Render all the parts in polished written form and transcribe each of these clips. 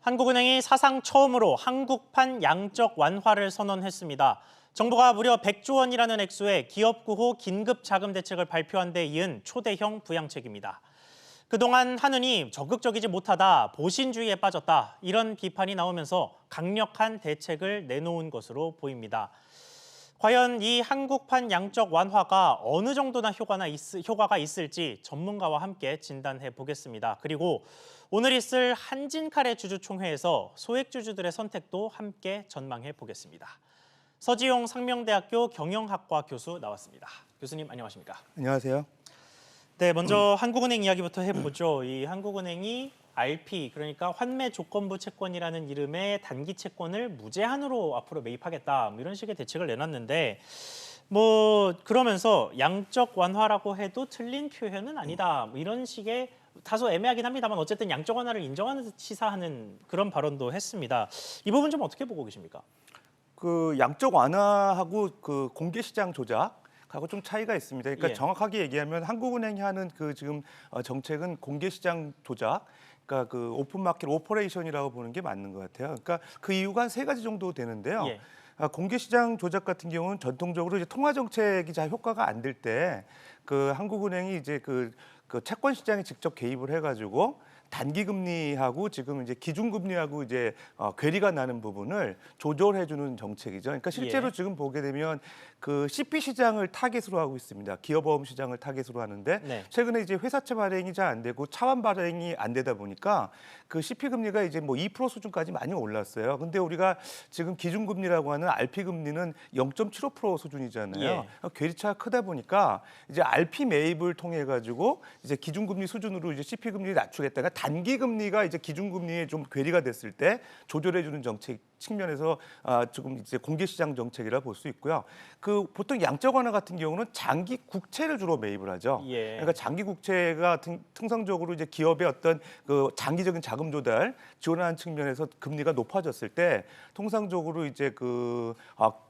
한국은행이 사상 처음으로 한국판 양적 완화를 선언했습니다. 정부가 무려 100조 원이라는 액수의 기업 구호 긴급 자금 대책을 발표한 데 이은 초대형 부양책입니다. 그동안 한은이 적극적이지 못하다, 보신주의에 빠졌다, 이런 비판이 나오면서 강력한 대책을 내놓은 것으로 보입니다. 과연 이 한국판 양적 완화가 어느 정도나 효과가 있을지 전문가와 함께 진단해 보겠습니다. 그리고 오늘 있을 한진칼의 주주총회에서 소액주주들의 선택도 함께 전망해 보겠습니다. 서지용 상명대학교 경영학과 교수 나왔습니다. 교수님 안녕하십니까? 안녕하세요. 네, 먼저 한국은행 이야기부터 해보죠. 이 한국은행이 RP, 그러니까 환매 조건부 채권이라는 이름의 단기 채권을 무제한으로 앞으로 매입하겠다, 뭐 이런 식의 대책을 내놨는데, 그러면서 양적 완화라고 해도 틀린 표현은 아니다, 뭐 이런 식의 다소 애매하긴 합니다만 어쨌든 양적 완화를 인정하는 시사하는 그런 발언도 했습니다. 이 부분 좀 어떻게 보고 계십니까? 그 양적 완화하고 그 공개 시장 조작하고 좀 차이가 있습니다. 그러니까 예. 정확하게 얘기하면 한국은행이 하는 그 지금 정책은 공개 시장 조작, 그러니까 그 오픈 마켓 오퍼레이션이라고 보는 게 맞는 것 같아요. 그러니까 그 이유가 한 세 가지 정도 되는데요. 예. 공개 시장 조작 같은 경우는 전통적으로 이제 통화 정책이 잘 효과가 안 될 때 그 한국은행이 이제 그 채권 시장에 직접 개입을 해가지고 단기 금리하고 지금 이제 기준 금리하고 이제 괴리가 나는 부분을 조절해주는 정책이죠. 그러니까 실제로 예. 지금 보게 되면 그 CP 시장을 타겟으로 하고 있습니다. 기업보험 시장을 타겟으로 하는데 네. 최근에 이제 회사채 발행이 잘 안 되고 차환 발행이 안 되다 보니까 그 CP 금리가 이제 뭐 2% 수준까지 많이 올랐어요. 근데 우리가 지금 기준 금리라고 하는 RP 금리는 0.75% 수준이잖아요. 예. 괴리차가 크다 보니까 이제 RP 매입을 통해 가지고 이제 기준 금리 수준으로 이제 CP 금리를 낮추겠다가 단기 금리가 이제 기준 금리에 좀 괴리가 됐을 때 조절해 주는 정책 측면에서 지금 이제 공개 시장 정책이라 볼 수 있고요. 그 보통 양적 완화 같은 경우는 장기 국채를 주로 매입을 하죠. 예. 그러니까 장기 국채가 통상적으로 이제 기업의 어떤 그 장기적인 자금 조달 지원하는 측면에서 금리가 높아졌을 때 통상적으로 이제 그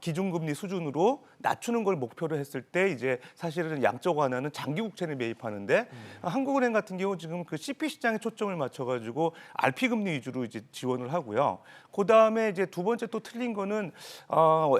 기준 금리 수준으로 낮추는 걸 목표로 했을 때 이제 사실은 양적 완화는 장기 국채를 매입하는데 한국은행 같은 경우 지금 그 CP 시장에 초점을 맞춰가지고 RP 금리 위주로 이제 지원을 하고요. 그 다음에 이제 두 번째 또 틀린 거는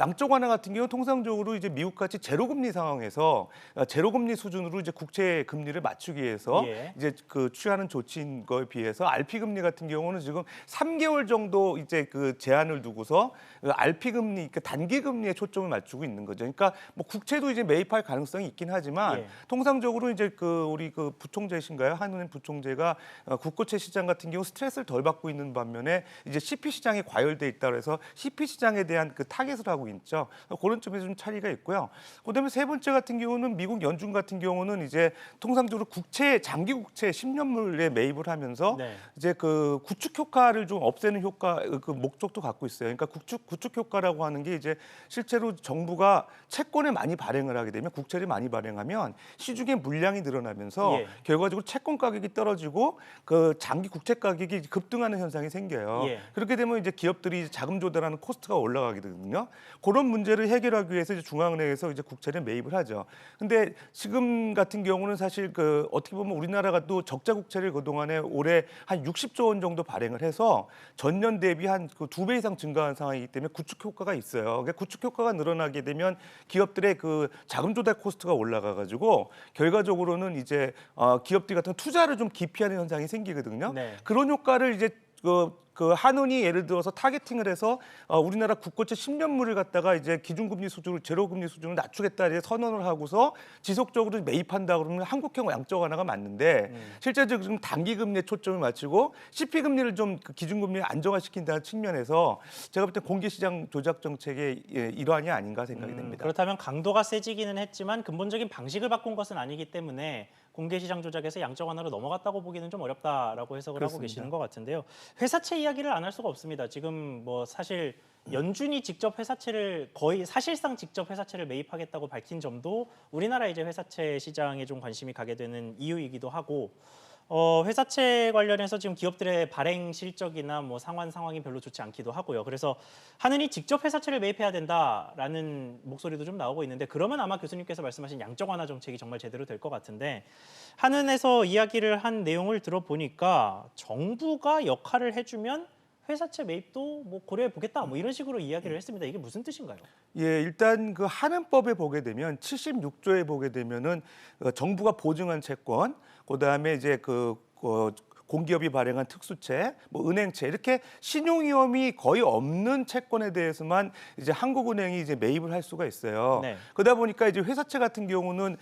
양적 완화 같은 경우 통상적으로 이제 미국 같이 제로 금리 상황에서 제로 금리 수준으로 이제 국채 금리를 맞추기 위해서 예. 이제 그 취하는 조치인 거에 비해서 RP 금리 같은 경우는 지금 3개월 정도 이제 그 제한을 두고서 그 RP 금리, 그러니까 단기 금리에 초점을 맞추고 있는 거죠. 그러니까 뭐 국채도 이제 매입할 가능성이 있긴 하지만 예. 통상적으로 이제 그 우리 그 부총재신가요? 한은행 부총재가 국고채 시장 같은 경우 스트레스를 덜 받고 있는 반면에 이제 CP 시장에 과열돼 있다 그래서 CP 시장에 대한 그 타겟을 하고 있죠. 그런 점에서 좀 차이가 있고요. 그다음에 세 번째 같은 경우는 미국 연준 같은 경우는 이제 통상적으로 국채 장기 국채 10년물에 매입을 하면서 네. 이제 그 구축 효과를 좀 없애는 효과 그 목적도 갖고 있어요. 그러니까 구축 효과라고 하는 게 이제 실제로 정부가 채권을 많이 발행을 하게 되면 국채를 많이 발행하면 시중에 물량이 늘어나면서 예. 결과적으로 채권 가격이 떨어지고 그 장기 국채 가격이 급등하는 현상이 생겨요. 예. 그렇게 되면 이제 기업들이 자금 조달하는 코스트가 올라가게 되거든요. 그런 문제를 해결하기 위해서 이제 중앙은행에서 이제 국채를 매입을 하죠. 근데 지금 같은 경우는 사실 그 어떻게 보면 우리나라가 또 적자 국채를 그동안에 올해 한 60조 원 정도 발행을 해서 전년 대비 한 그 2배 이상 증가한 상황이기 때문에 구축 효과가 있어요. 그러니까 구축 효과가 늘어나게 되면 기업들의 그 자금 조달 코스트가 올라가 가지고 결과적으로는 이제 기업들 같은 투자를 좀 기피하는 현상이 생기거든요. 네. 그런 효과를 이제 그 한은이 예를 들어서 타겟팅을 해서 우리나라 국고채 10년물을 갖다가 이제 기준금리 수준을 제로금리 수준을 낮추겠다 이렇게 선언을 하고서 지속적으로 매입한다 그러면 한국형 양적 완화가 맞는데 실제적으로 지금 단기 금리에 초점을 맞추고 CP 금리를 좀 그 기준금리를 안정화시킨다는 측면에서 제가 볼 때 공개시장 조작 정책의 일환이 아닌가 생각이 됩니다. 그렇다면 강도가 세지기는 했지만 근본적인 방식을 바꾼 것은 아니기 때문에 공개시장 조작에서 양적 완화로 넘어갔다고 보기는 좀 어렵다라고 해석을 하고 그렇습니다. 계시는 것 같은데요. 회사채 이야기를 안 할 수가 없습니다. 지금 뭐 사실 연준이 직접 회사채를 거의 사실상 직접 회사채를 매입하겠다고 밝힌 점도 우리나라 이제 회사채 시장에 좀 관심이 가게 되는 이유이기도 하고 회사채 관련해서 지금 기업들의 발행 실적이나 뭐 상황이 별로 좋지 않기도 하고요. 그래서 한은이 직접 회사채를 매입해야 된다라는 목소리도 좀 나오고 있는데 그러면 아마 교수님께서 말씀하신 양적 완화 정책이 정말 제대로 될 것 같은데 한은에서 이야기를 한 내용을 들어보니까 정부가 역할을 해주면 회사채 매입도 뭐 고려해 보겠다 뭐 이런 식으로 이야기를 했습니다. 이게 무슨 뜻인가요? 예, 일단 그 한은법에 보게 되면 76조에 보게 되면은 정부가 보증한 채권, 그다음에 이제 공기업이 발행한 특수채, 뭐 은행채 이렇게 신용 위험이 거의 없는 채권에 대해서만 이제 한국은행이 이제 매입을 할 수가 있어요. 네. 그러다 보니까 이제 회사채 같은 경우는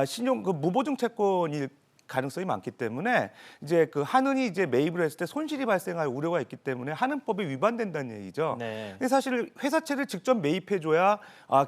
신용 무보증 채권이 가능성이 많기 때문에 이제 그 한은이 이제 매입을 했을 때 손실이 발생할 우려가 있기 때문에 한은법에 위반된다는 얘기죠. 네. 근데 사실 회사채를 직접 매입해줘야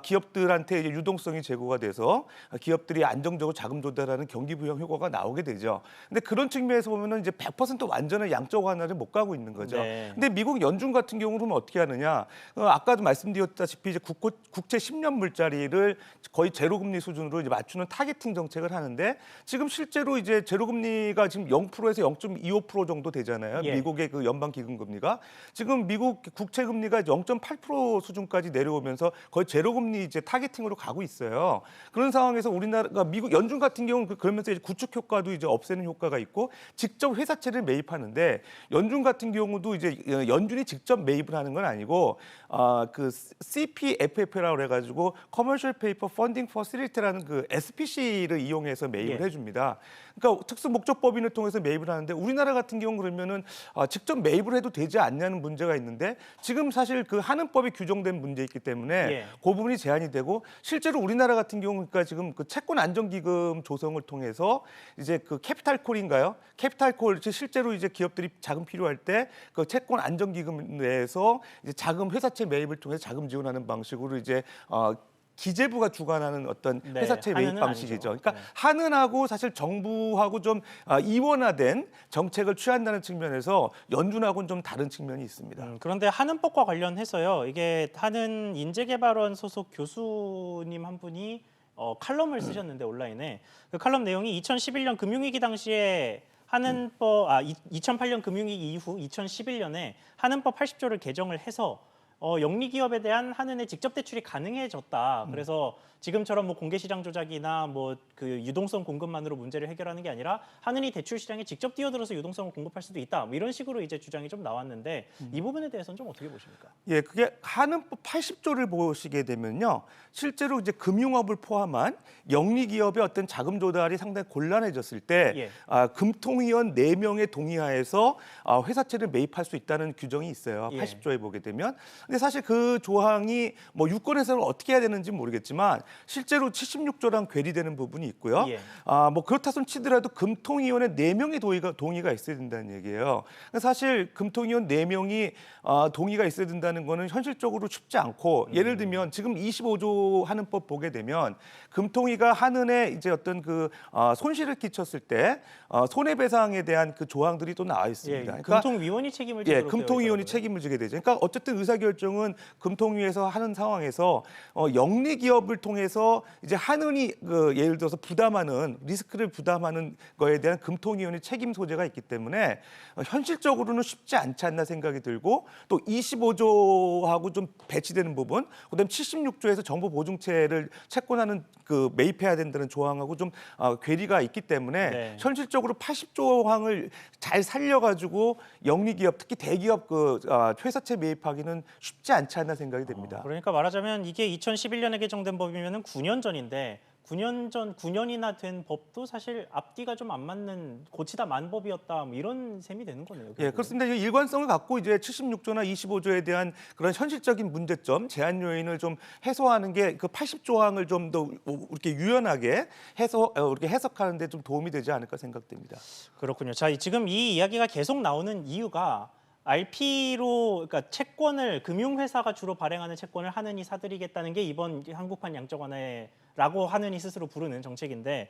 기업들한테 이제 유동성이 제고가 돼서 기업들이 안정적으로 자금 조달하는 경기 부양 효과가 나오게 되죠. 근데 그런 측면에서 보면은 이제 100% 완전한 양적 완화를 못 가고 있는 거죠. 네. 근데 미국 연준 같은 경우는 어떻게 하느냐? 아까도 말씀드렸다시피 이제 국채 10년 물자리를 거의 제로금리 수준으로 이제 맞추는 타겟팅 정책을 하는데 지금 실제로 이제 제로금리가 지금 0%에서 0.25% 정도 되잖아요. 예. 미국의 그 연방기금금리가 지금 미국 국채금리가 0.8% 수준까지 내려오면서 거의 제로금리 이제 타겟팅으로 가고 있어요. 그런 상황에서 우리나라가 미국 연준 같은 경우는 그러면서 이제 구축 효과도 이제 없애는 효과가 있고 직접 회사채를 매입하는데 연준 같은 경우도 이제 연준이 직접 매입을 하는 건 아니고 그 CPFF라고 해가지고 Commercial Paper Funding Facility라는 그 SPC를 이용해서 매입을 예. 해줍니다. 그러니까 특수 목적 법인을 통해서 매입을 하는데 우리나라 같은 경우 그러면은 직접 매입을 해도 되지 않냐는 문제가 있는데 지금 사실 그 한은법이 규정된 문제 있기 때문에 예. 그 부분이 제한이 되고 실제로 우리나라 같은 경우 그러니까 지금 그 채권 안정기금 조성을 통해서 이제 그 캐피탈콜인가요? 캐피탈콜 실제로 이제 기업들이 자금 필요할 때 그 채권 안정기금 내에서 이제 자금 회사채 매입을 통해서 자금 지원하는 방식으로 이제 기재부가 주관하는 어떤 네, 회사채 매입 한은은 방식이죠. 아니죠. 그러니까 네. 한은하고 사실 정부하고 좀 이원화된 정책을 취한다는 측면에서 연준하고는 좀 다른 측면이 있습니다. 그런데 한은법과 관련해서요. 이게 한은 인재개발원 소속 교수님 한 분이 칼럼을 쓰셨는데 온라인에 그 칼럼 내용이 2011년 금융위기 당시에 한은법 2008년 금융위기 이후 2011년에 한은법 80조를 개정을 해서 영리 기업에 대한 한은의 직접 대출이 가능해졌다. 그래서 지금처럼 뭐 공개 시장 조작이나 뭐 그 유동성 공급만으로 문제를 해결하는 게 아니라 한은이 대출 시장에 직접 뛰어들어서 유동성을 공급할 수도 있다. 뭐 이런 식으로 이제 주장이 좀 나왔는데 이 부분에 대해서는 좀 어떻게 보십니까? 예, 그게 한은법 80조를 보시게 되면요. 실제로 이제 금융업을 포함한 영리 기업의 어떤 자금 조달이 상당히 곤란해졌을 때 예. 금통위원 4명의 동의하에서 회사채를 매입할 수 있다는 규정이 있어요. 예. 80조에 보게 되면. 근데 사실 그 조항이 뭐 유권에서는 어떻게 해야 되는지 모르겠지만 실제로 76조랑 괴리되는 부분이 있고요. 예. 뭐 그렇다 손 치더라도 금통위원회 4명의 동의가 있어야 된다는 얘기예요. 사실 금통위원 4명이 동의가 있어야 된다는 거는 현실적으로 쉽지 않고 예를 들면 지금 25조 한은법 보게 되면 금통위가 한은에 이제 어떤 그 손실을 끼쳤을 때 손해배상에 대한 그 조항들이 또 나와 있습니다. 예, 그러니까 금통위원이 책임을 예, 지도록 되어 금통위원이 있더라고요. 책임을 지게 되죠. 그러니까 어쨌든 의사결정은 금통위에서 하는 상황에서 영리 기업을 통해서 이제 한은이 예를 들어서 부담하는 리스크를 부담하는 거에 대한 금통위원회 책임 소재가 있기 때문에 현실적으로는 쉽지 않지 않나 생각이 들고 또 25조하고 좀 배치되는 부분, 그다음 76조에서 정부 보증채를 채권하는 그 매입해야 된다는 조항하고 좀 괴리가 있기 때문에 네. 현실적으로 80조항을 잘 살려가지고 영리 기업 특히 대기업 회사채 매입하기는 쉽지 않지 않나 생각이 됩니다. 그러니까 말하자면 이게 2011년에 개정된 법이면은 9년 전인데 9년이나 된 법도 사실 앞뒤가 좀 안 맞는 고치다 만 법이었다 뭐 이런 셈이 되는 거네요. 예, 결국은. 그렇습니다. 이 일관성을 갖고 이제 76조나 25조에 대한 그런 현실적인 문제점, 제한 요인을 좀 해소하는 게 그 80조항을 좀 더 이렇게 유연하게 이렇게 해석하는 데 좀 도움이 되지 않을까 생각됩니다. 그렇군요. 자, 지금 이 이야기가 계속 나오는 이유가 RP로 그러니까 채권을 금융회사가 주로 발행하는 채권을 한은이 사들이겠다는 게 이번 한국판 양적 완화라고 한은이 스스로 부르는 정책인데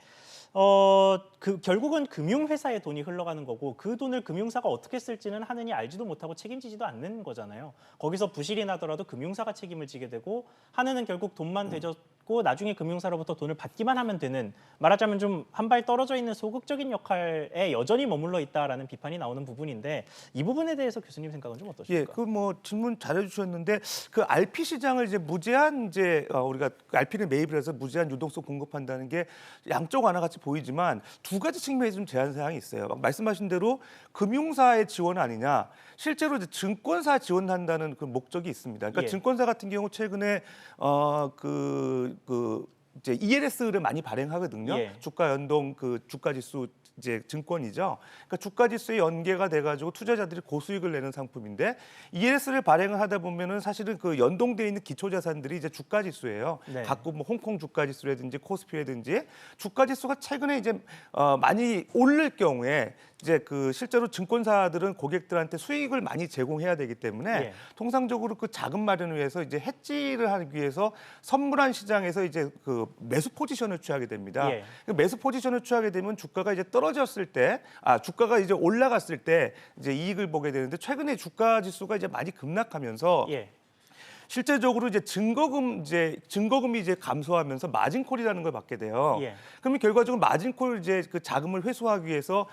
결국은 금융회사의 돈이 흘러가는 거고 그 돈을 금융사가 어떻게 쓸지는 한은이 알지도 못하고 책임지지도 않는 거잖아요. 거기서 부실이 나더라도 금융사가 책임을 지게 되고 한은은 결국 돈만 되졌고 받고 나중에 금융사로부터 돈을 받기만 하면 되는, 말하자면 좀 한 발 떨어져 있는 소극적인 역할에 여전히 머물러 있다라는 비판이 나오는 부분인데, 이 부분에 대해서 교수님 생각은 좀 어떠십니까? 예, 그 뭐 질문 잘해주셨는데 그 RP 시장을 이제 무제한 이제 우리가 RP를 매입을 해서 무제한 유동성 공급한다는 게 양쪽 하나같이 보이지만 두 가지 측면에서 좀 제한 사항이 있어요. 말씀하신 대로 금융사의 지원 아니냐, 실제로 이제 증권사 지원한다는 그 목적이 있습니다. 그러니까 예. 증권사 같은 경우 최근에 이제 ELS를 많이 발행하거든요. 예. 주가 연동 그 주가 지수 이제 증권이죠. 그러니까 주가 지수에 연계가 돼가지고 투자자들이 고수익을 내는 상품인데 ELS를 발행을 하다 보면은 사실은 그 연동돼 있는 기초 자산들이 이제 주가 지수예요. 네. 각국 뭐 홍콩 주가 지수라든지 코스피라든지 주가 지수가 최근에 이제 많이 오를 경우에 이제 그 실제로 증권사들은 고객들한테 수익을 많이 제공해야 되기 때문에 예. 통상적으로 그 자금 마련을 위해서 이제 해지를 하기 위해서 선물한 시장에서 이제 그 매수 포지션을 취하게 됩니다. 예. 그 매수 포지션을 취하게 되면 주가가 이제 떨어졌을 때, 주가가 이제 올라갔을 때 이제 이익을 보게 되는데 최근에 주가 지수가 이제 많이 급락하면서 예. 실제적으로 이제 증거금이 이제 감소하면서 마진콜이라는 걸 받게 돼요. 예. 그러면 결과적으로 마진콜 이제 그 자금을 회수하기 위해서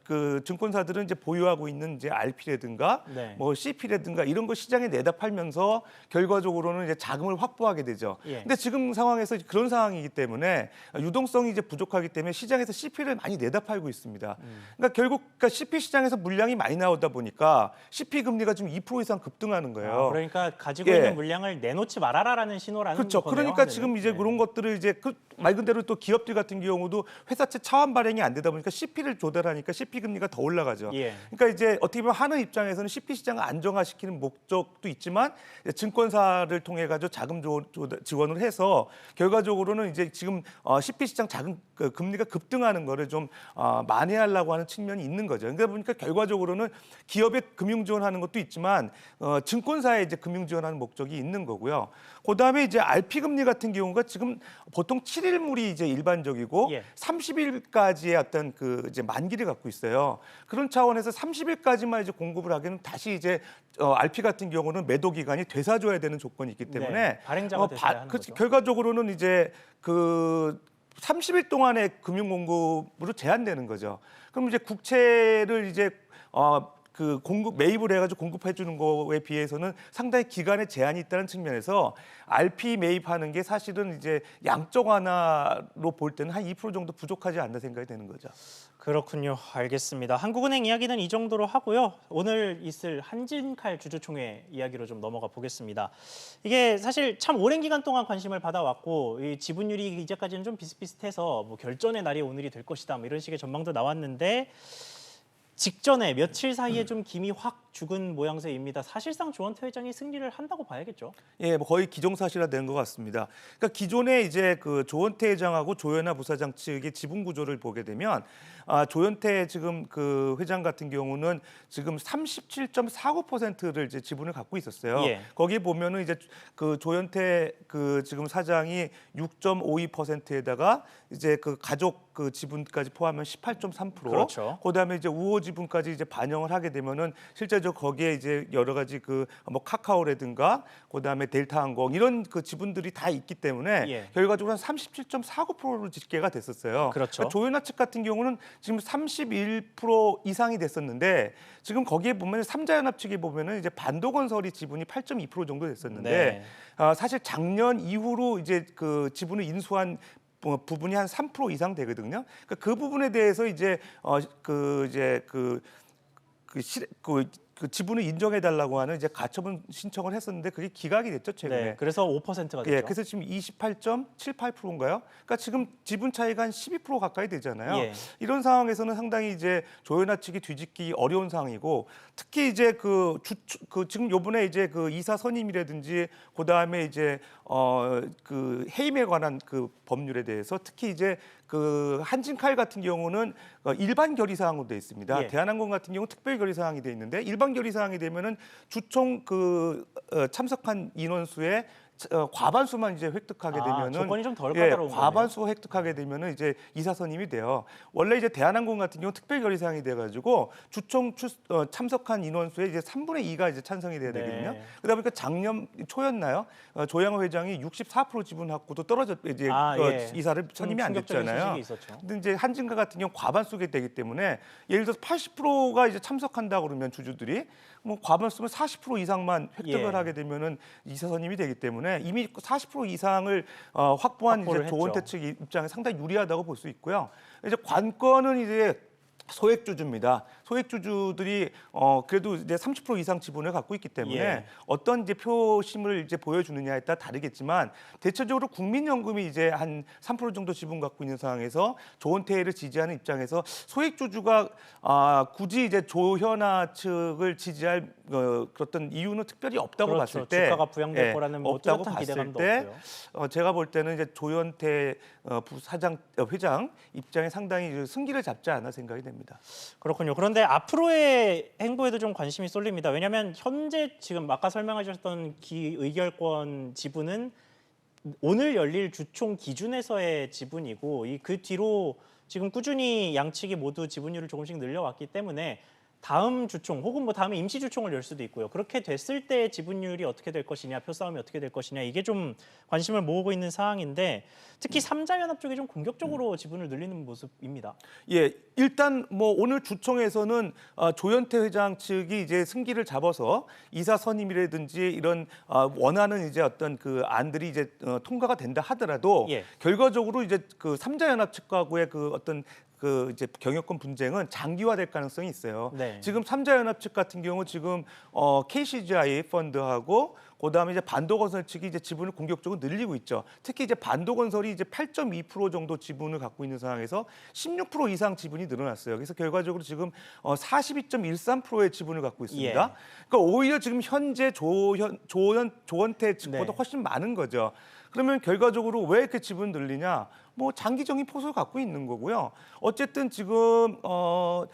그 증권사들은 이제 보유하고 있는 이제 RP라든가 네. 뭐 CP라든가 이런 거 시장에 내다 팔면서 결과적으로는 이제 자금을 확보하게 되죠. 예. 근데 지금 상황에서 그런 상황이기 때문에 유동성이 이제 부족하기 때문에 시장에서 CP를 많이 내다 팔고 있습니다. 그러니까 결국 CP 시장에서 물량이 많이 나오다 보니까 CP 금리가 지금 2% 이상 급등하는 거예요. 그러니까 가지고 예. 있는 물량을 내놓지 말아라라는 신호라는 그렇죠. 거네요. 그러니까 하늘은. 지금 이제 네. 그런 것들을 이제 말 그대로 또 기업들 같은 경우도 회사채 차환 발행이 안 되다 보니까 CP를 조달하니까 CP 금리가 더 올라가죠. 예. 그러니까 이제 어떻게 보면 하는 입장에서는 CP 시장을 안정화시키는 목적도 있지만 증권사를 통해 가지고 자금 지원을 해서 결과적으로는 이제 지금 CP 시장 자금 금리가 급등하는 거를 좀 만회하려고 하는 측면이 있는 거죠. 그러다 보니까 결과적으로는 기업에 금융 지원하는 것도 있지만 증권사에 이제 금융 지원하는 목적이 있는 거고요. 그다음에 이제 RP 금리 같은 경우가 지금 보통 7일물이 이제 일반적이고 예. 30일까지의 어떤 그 이제 만기를 갖고 있어요. 그런 차원에서 30일까지만 이제 공급을 하기는 다시 이제 RP 같은 경우는 매도 기간이 되사줘야 되는 조건이 있기 때문에 네, 발행자가 되셔야 하는 거죠. 결과적으로는 이제 그 30일 동안의 금융 공급으로 제한되는 거죠. 그럼 이제 국채를 이제 그 매입을 해가지고 공급해 주는 거에 비해서는 상당히 기간에 제한이 있다는 측면에서 RP 매입하는 게 사실은 이제 양적 완화로 볼 때는 한 2% 정도 부족하지 않나 생각이 되는 거죠. 그렇군요. 알겠습니다. 한국은행 이야기는 이 정도로 하고요. 오늘 있을 한진칼 주주총회 이야기로 좀 넘어가 보겠습니다. 이게 사실 참 오랜 기간 동안 관심을 받아왔고 이 지분율이 이제까지는 좀 비슷비슷해서 뭐 결전의 날이 오늘이 될 것이다 뭐 이런 식의 전망도 나왔는데 직전에 며칠 사이에 좀 김이 확 죽은 모양새입니다. 사실상 조원태 회장이 승리를 한다고 봐야겠죠. 예, 뭐 거의 기정사실화된 것 같습니다. 그러니까 기존에 이제 그 조원태 회장하고 조현아 부사장 측의 지분 구조를 보게 되면 조현태 지금 그 회장 같은 경우는 지금 37.49%를 이제 지분을 갖고 있었어요. 예. 거기 보면은 이제 그 조현태 그 지금 사장이 6.52%에다가 이제 그 가족 그 지분까지 포함하면 18.3%. 그렇죠. 그다음에 이제 우호 지분까지 이제 반영을 하게 되면은 실제로 거기에 이제 여러 가지 그 뭐 카카오라든가 그다음에 델타항공 이런 그 지분들이 다 있기 때문에 예. 결과적으로 한 37.49%로 집계가 됐었어요. 그렇죠. 그러니까 조현아 측 같은 경우는 지금 31% 이상이 됐었는데 지금 거기에 보면 삼자연합 측에 보면은 이제 반도건설이 지분이 8.2% 정도 됐었는데 네. 사실 작년 이후로 이제 그 지분을 인수한 부분이 한 3% 이상 되거든요. 그러니까 그 부분에 대해서 이제 그 지분을 인정해 달라고 하는 이제 가처분 신청을 했었는데 그게 기각이 됐죠 최근에. 네, 그래서 5%가 됐죠. 예, 그래서 지금 28.78%인가요? 그러니까 지금 지분 차이가 한 12% 가까이 되잖아요. 예. 이런 상황에서는 상당히 이제 조현아 측이 뒤집기 어려운 상황이고 특히 이제 그 지금 요번에 이제 그 이사 선임이라든지 그다음에 이제 그 해임에 관한 그 법률에 대해서 특히 이제 그 한진칼 같은 경우는 일반 결의 사항으로 되어 있습니다. 예. 대한항공 같은 경우 특별 결의 사항이 되어 있는데 일반 결의 사항이 되면은 주총 그 참석한 인원수의 과반수만 이제 획득하게 되면은 조건이 좀 덜 까다로운 거네요. 과반수 획득하게 되면은 이제 이사 선임이 돼요. 원래 이제 대한항공 같은 경우 특별 결의사항이 돼가지고 주총 참석한 인원수의 이제 3분의 2가 이제 찬성이 돼야 되거든요. 네. 그러다 보니까 작년 초였나요? 조양호 회장이 64% 지분하고도 떨어졌 이제 예. 이사를 선임이 안 충격적인 됐잖아요. 소식이 있었죠. 근데 이제 한진가 같은 경우 과반수게 되기 때문에 예를 들어서 80%가 이제 참석한다 그러면 주주들이 뭐 과반수면 40% 이상만 획득을 예. 하게 되면은 이사 선임이 되기 때문에 이미 40% 이상을 확보한 이제 확보를 조원태 했죠. 측 입장에 상당히 유리하다고 볼 수 있고요. 이제 관건은 이제 소액주주입니다. 소액주주들이 그래도 이제 30% 이상 지분을 갖고 있기 때문에 예. 어떤 이제 표심을 이제 보여주느냐에 따라 다르겠지만 대체적으로 국민연금이 이제 한 3% 정도 지분 갖고 있는 상황에서 조원태를 지지하는 입장에서 소액주주가 굳이 이제 조현아 측을 지지할 그런 이유는 특별히 없다고 그렇죠. 봤을 때 주가가 부양될 거라는 뭐 없다고 뚜렷한 봤을 기대감도 때 없고요. 제가 볼 때는 이제 조현태 회장 입장에 상당히 이제 승기를 잡지 않아 생각이 됩니다. 그렇군요. 그런데 앞으로의 행보에도 좀 관심이 쏠립니다. 왜냐하면 현재 지금 아까 설명하셨던 기의결권 지분은 오늘 열릴 주총 기준에서의 지분이고 그 뒤로 지금 꾸준히 양측이 모두 지분율을 조금씩 늘려왔기 때문에 다음 주총 혹은 뭐 다음에 임시 주총을 열 수도 있고요. 그렇게 됐을 때 지분율이 어떻게 될 것이냐, 표싸움이 어떻게 될 것이냐 이게 좀 관심을 모으고 있는 사항인데 특히 삼자연합 쪽이 좀 공격적으로 지분을 늘리는 모습입니다. 예, 일단 뭐 오늘 주총에서는 조현태 회장 측이 이제 승기를 잡아서 이사 선임이라든지 이런 원하는 이제 어떤 그 안들이 이제 통과가 된다 하더라도 예. 결과적으로 이제 그 삼자연합 측하고의 그 어떤 그 이제 경영권 분쟁은 장기화될 가능성이 있어요. 네. 지금 삼자연합 측 같은 경우 지금 KCGI 펀드하고 그다음에 이제 반도건설 측이 이제 지분을 공격적으로 늘리고 있죠. 특히 이제 반도건설이 이제 8.2% 정도 지분을 갖고 있는 상황에서 16% 이상 지분이 늘어났어요. 그래서 결과적으로 지금 42.13%의 지분을 갖고 있습니다. 예. 그러니까 오히려 지금 현재 조원태 측보다 네. 훨씬 훨씬 많은 거죠. 그러면 결과적으로 왜 이렇게 지분 늘리냐? 뭐 장기적인 포석을 갖고 있는 거고요. 어쨌든 지금 더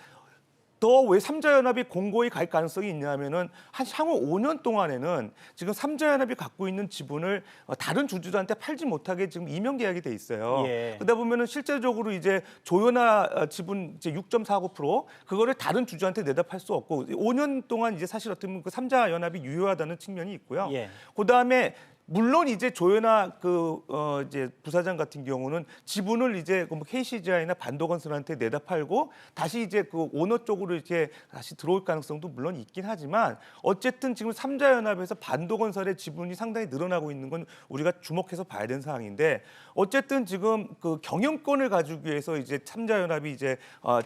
왜 삼자연합이 공고히 갈 가능성이 있냐면은 한 향후 5년 동안에는 지금 삼자연합이 갖고 있는 지분을 다른 주주들한테 팔지 못하게 지금 임명 계약이 돼 있어요. 예. 그러다 보면은 실제적으로 이제 조현아 지분 이제 6.49% 그거를 다른 주주한테 내다 팔 수 없고 5년 동안 이제 사실 어떻게 보면 그 삼자연합이 유효하다는 측면이 있고요. 예. 그다음에 물론 이제 조현아 이제 부사장 같은 경우는 지분을 이제 뭐 KCGI나 반도건설한테 내다 팔고 다시 이제 그 오너 쪽으로 이렇게 다시 들어올 가능성도 물론 있긴 하지만 어쨌든 지금 삼자연합에서 반도건설의 지분이 상당히 늘어나고 있는 건 우리가 주목해서 봐야 되는 상황인데 어쨌든 지금 그 경영권을 가지기 위해서 이제 삼자연합이 이제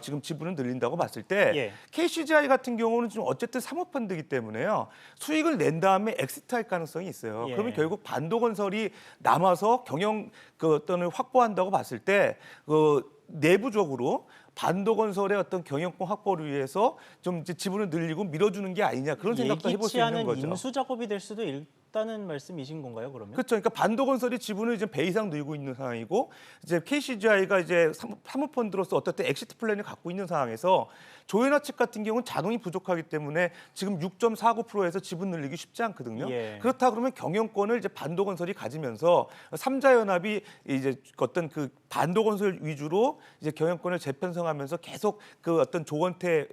지금 지분을 늘린다고 봤을 때 예. KCGI 같은 경우는 지금 어쨌든 사모펀드이기 때문에요 수익을 낸 다음에 엑시트할 가능성이 있어요. 예. 그러면 결국 반도건설이 남아서 경영 그 어떤을 확보한다고 봤을 때 그 내부적으로 반도건설의 어떤 경영권 확보를 위해서 좀 이제 지분을 늘리고 밀어주는 게 아니냐 그런 생각도 해볼 수 예기치 않은 있는 거죠. 인수 작업이 될 수도 있다는 말씀이신 건가요, 그러면? 그렇죠. 그러니까 반도건설이 지분을 이제 배 이상 늘고 있는 상황이고 이제 KCGI가 이제 사모펀드로서 어떤 엑시트 플랜을 갖고 있는 상황에서 조현아 측 같은 경우는 자금이 부족하기 때문에 지금 6.49%에서 지분 늘리기 쉽지 않거든요. 예. 그렇다 그러면 경영권을 이제 반도건설이 가지면서 삼자연합이 이제 어떤 그 반도건설 위주로 이제 경영권을 재편성하면서 계속 그 어떤 조원태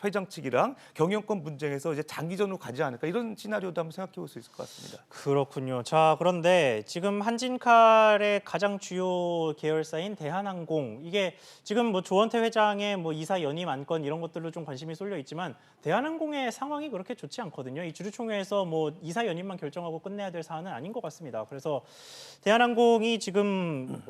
회장 측이랑 경영권 분쟁에서 이제 장기전으로 가지 않을까 이런 시나리오도 한번 생각해 볼 수 있을 것 같습니다. 그렇군요. 자, 그런데 지금 한진칼의 가장 주요 계열사인 대한항공 이게 지금 뭐 조원태 회장의 뭐 이사 연임 안건 이런 것들로 좀 관심이 쏠려 있지만 대한항공의 상황이 그렇게 좋지 않거든요. 이 주주총회에서 뭐 이사 연임만 결정하고 끝내야 될 사안은 아닌 것 같습니다. 그래서 대한항공이 지금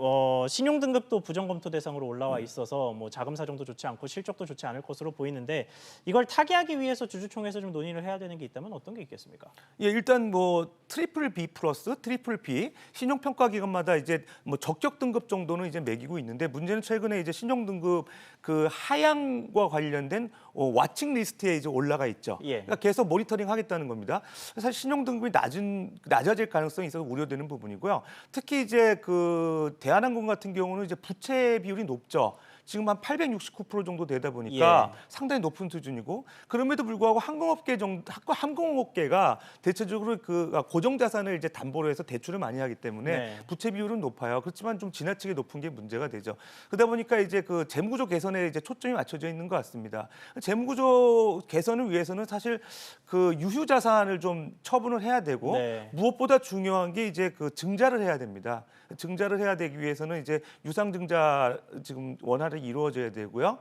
신용 등급도 부정 검토 대상으로 올라와 있어서 뭐 자금 사정도 좋지 않고 실적도 좋지 않을 것으로 보이는데 이걸 타개하기 위해서 주주총회에서 좀 논의를 해야 되는 게 있다면 어떤 게 있겠습니까? 예, 일단 뭐 트리플 B 플러스, 트리플 B 신용 평가 기관마다 이제 뭐 적격 등급 정도는 이제 매기고 있는데 문제는 최근에 이제 신용 등급 그 하향과 관련된 와칭 리스트에 이제 올라가 있죠. 예. 그러니까 계속 모니터링 하겠다는 겁니다. 사실 신용 등급이 낮아질 가능성이 있어서 우려되는 부분이고요. 특히 이제 그 대한항공 같은 경우는 이제 부채 비율이 높죠. 지금 한 869% 정도 되다 보니까 상당히 높은 수준이고 그럼에도 불구하고 항공업계가 대체적으로 그 고정 자산을 이제 담보로 해서 대출을 많이 하기 때문에 부채 비율은 높아요. 그렇지만 좀 지나치게 높은 게 문제가 되죠. 그러다 보니까 이제 그 재무구조 개선에 이제 초점이 맞춰져 있는 것 같습니다. 재무구조 개선을 위해서는 사실 그 유휴 자산을 좀 처분을 해야 되고 무엇보다 중요한 게 이제 그 증자를 해야 됩니다. 증자를 해야 되기 위해서는 이제 유상증자 지금 원활히 이루어져야 되고요.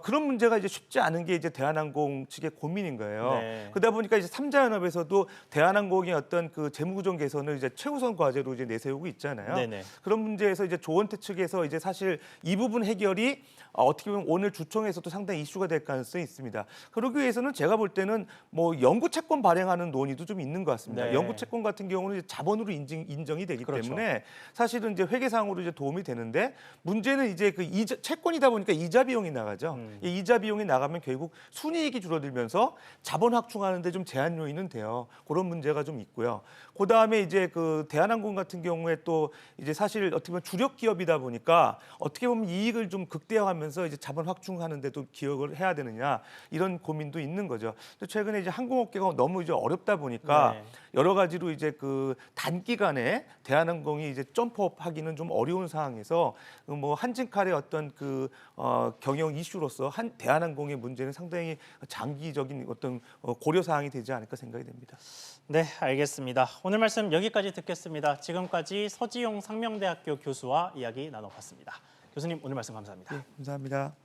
그런 문제가 이제 쉽지 않은 게 이제 대한항공 측의 고민인 거예요. 그러다 보니까 이제 삼자연합에서도 대한항공의 어떤 그 재무구조 개선을 이제 최우선 과제로 이제 내세우고 있잖아요. 그런 문제에서 이제 조원태 측에서 이제 사실 이 부분 해결이 어떻게 보면 오늘 주총에서도 상당히 이슈가 될 가능성이 있습니다. 그러기 위해서는 제가 볼 때는 뭐 영구 채권 발행하는 논의도 좀 있는 것 같습니다. 영구 채권 같은 경우는 이제 자본으로 인정이 되기 때문에 사실은 이제 회계상으로 이제 도움이 되는데 문제는 이제 그 채권이다 보니까 이자 비용이 나가죠. 이 이자 비용이 나가면 결국 순이익이 줄어들면서 자본 확충하는데 좀 제한 요인은 돼요. 그런 문제가 좀 있고요. 그 다음에 이제 그 대한항공 같은 경우에 또 이제 사실 어떻게 보면 주력 기업이다 보니까 어떻게 보면 이익을 좀 극대화하면서 이제 자본 확충하는데도 기여를 해야 되느냐 이런 고민도 있는 거죠. 최근에 이제 항공업계가 너무 이제 어렵다 보니까 여러 가지로 이제 그 단기간에 대한항공이 이제 점프업하기는 좀 어려운 상황에서 뭐 한진칼의 어떤 그 경영 이슈로서 대한항공의 문제는 상당히 장기적인 어떤 고려 사항이 되지 않을까 생각이 됩니다. 네, 알겠습니다. 오늘 말씀 여기까지 듣겠습니다. 지금까지 서지용 상명대학교 교수와 이야기 나눠봤습니다. 교수님 오늘 말씀 감사합니다. 감사합니다.